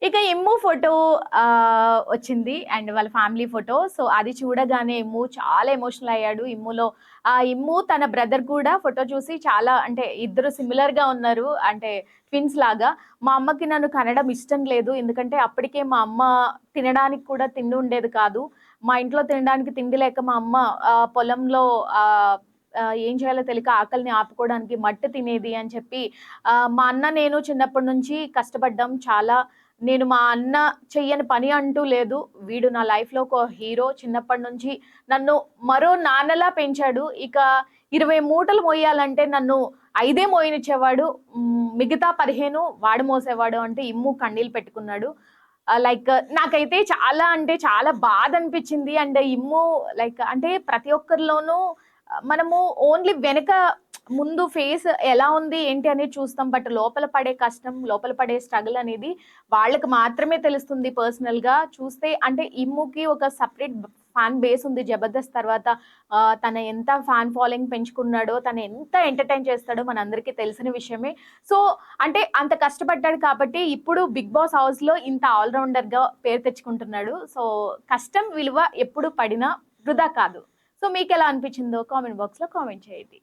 ఇక ఇమ్ము ఫోటో వచ్చింది అండ్ వాళ్ళ ఫ్యామిలీ ఫోటో. సో అది చూడగానే ఇమ్ము చాలా ఎమోషనల్ అయ్యాడు. ఇమ్ము తన బ్రదర్ కూడా ఫోటో చూసి చాలా అంటే ఇద్దరు సిమిలర్ గా ఉన్నారు, అంటే ట్విన్స్ లాగా. మా అమ్మకి నన్ను కనడం ఇష్టం లేదు, ఎందుకంటే అప్పటికే మా అమ్మ తినడానికి కూడా తిండి ఉండేది కాదు. మా ఇంట్లో తినడానికి తిండి లేక మా అమ్మ పొలంలో ఏం చేయాలో తెలియక ఆకలిని ఆపుకోవడానికి మట్టి తినేది అని చెప్పి, మా అన్న నేను చిన్నప్పటి నుంచి కష్టపడ్డాం చాలా. నేను మా అన్న చెయ్యని పని అంటూ లేదు. వీడు నా లైఫ్‌లో ఒక హీరో. చిన్నప్పటి నుంచి నన్ను మరో నాన్నలా పెంచాడు. ఇక 20 మూటలు మోయాలంటే నన్ను 5 మోయనిచ్చేవాడు. మిగతా 15 వాడు మోసేవాడు అంటే ఇమ్ము కన్నీళ్ళు పెట్టుకున్నాడు. లైక్ నాకైతే చాలా అంటే చాలా బాధ అనిపించింది. అండ్ ఇమ్ము లైక్ అంటే ప్రతి ఒక్కరిలోనూ మనము ఓన్లీ వెనక ముందు ఫేస్ ఎలా ఉంది ఏంటి అనేది చూస్తాం. బట్ లోపల పడే కష్టం, లోపల పడే స్ట్రగుల్ అనేది వాళ్ళకి మాత్రమే తెలుస్తుంది. పర్సనల్ గా చూస్తే అంటే ఇమ్ముకి ఒక సపరేట్ ఫ్యాన్ బేస్ ఉంది జబర్దస్త్ తర్వాత. తన ఎంత ఫ్యాన్ ఫాలోయింగ్ పెంచుకున్నాడో, తను ఎంత ఎంటర్టైన్ చేస్తాడో మనందరికీ తెలిసిన విషయమే. సో అంటే అంత కష్టపడ్డాడు కాబట్టి ఇప్పుడు బిగ్ బాస్ హౌస్ లో ఇంత ఆల్రౌండర్ గా పేరు తెచ్చుకుంటున్నాడు. సో కష్టం విలువ ఎప్పుడు పడినా వృధా కాదు. సో మీకు ఎలా అనిపించిందో కామెంట్ బాక్స్ లో కామెంట్ చేయండి.